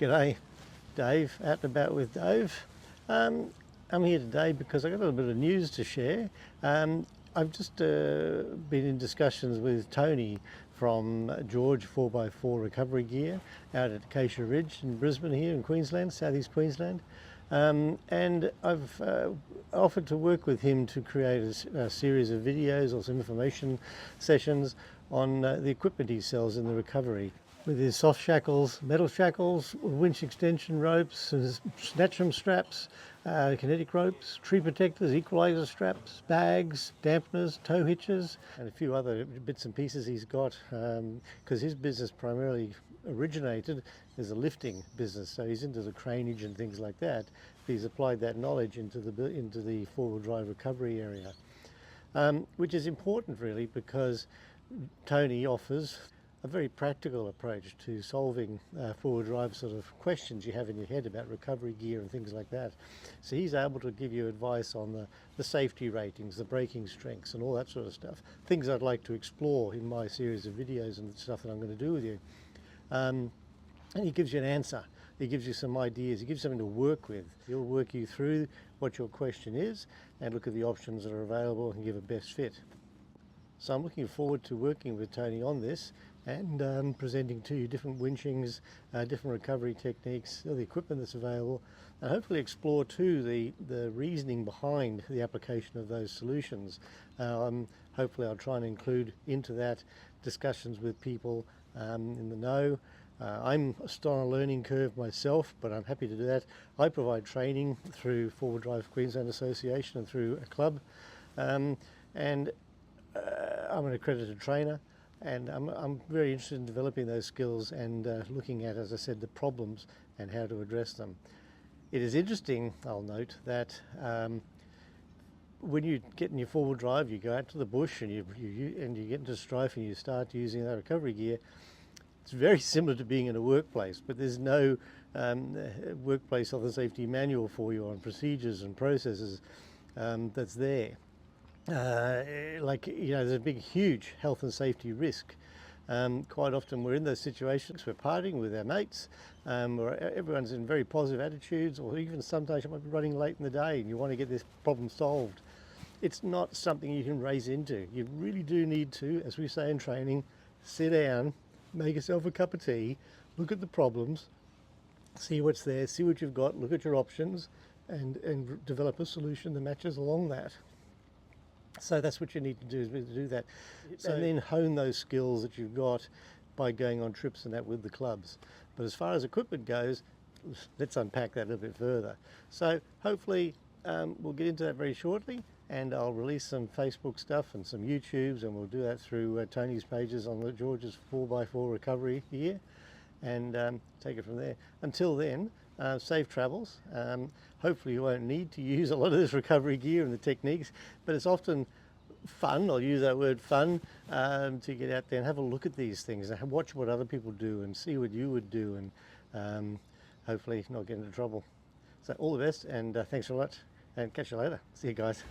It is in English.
G'day, Dave, Out&About with Dave. I'm here today because I've got a little bit of news to share. I've just been in discussions with Tony from Georges4x4 Recovery Gear out at Acacia Ridge in Brisbane here in Queensland, southeast Queensland. And I've offered to work with him to create a series of videos or some information sessions on the equipment he sells in the recovery. With his soft shackles, metal shackles, winch extension ropes, snatchum straps, kinetic ropes, tree protectors, equalizer straps, bags, dampeners, tow hitches, and a few other bits and pieces he's got, because his business primarily originated as a lifting business, so he's into the craneage and things like that. He's applied that knowledge into the four-wheel drive recovery area, which is important really because Tony offers a very practical approach to solving four-wheel drive sort of questions you have in your head about recovery gear and things like that. So he's able to give you advice on the safety ratings, the braking strengths and all that sort of stuff. Things I'd like to explore in my series of videos and stuff that I'm going to do with you. And he gives you an answer. He gives you some ideas. He gives you something to work with. He'll work you through what your question is and look at the options that are available and give a best fit. So I'm looking forward to working with Tony on this and presenting to you different winchings, different recovery techniques, the equipment that's available, and hopefully explore too the reasoning behind the application of those solutions. Hopefully I'll try and include into that discussions with people in the know. I'm still on a learning curve myself, but I'm happy to do that. I provide training through Four-Wheel Drive Queensland Association and through a club, and I'm an accredited trainer, and I'm very interested in developing those skills and looking at, as I said, the problems and how to address them. It is interesting, I'll note, that when you get in your four-wheel drive, you go out to the bush and you get into strife and you start using that recovery gear. It's very similar to being in a workplace, but there's no workplace health and safety manual for you on procedures and processes that's there. There's a big, huge health and safety risk. Quite often we're in those situations, we're partying with our mates, or everyone's in very positive attitudes, or even sometimes you might be running late in the day and you want to get this problem solved. It's not something you can race into. You really do need to, as we say in training, sit down, make yourself a cup of tea, look at the problems, see what's there, see what you've got, look at your options, and develop a solution that matches along that. So that's what you need to do, is to do that. And then hone those skills that you've got by going on trips and that with the clubs. But as far as equipment goes, let's unpack that a little bit further. So hopefully we'll get into that very shortly, and I'll release some Facebook stuff and some YouTubes, and we'll do that through Tony's pages on the Georges4x4 Recovery Gear, and take it from there. Until then, safe travels. Hopefully you won't need to use a lot of this recovery gear and the techniques, but it's often fun, I'll use that word fun, to get out there and have a look at these things and watch what other people do and see what you would do, and hopefully not get into trouble. So all the best, and thanks a lot, and catch you later. See you guys.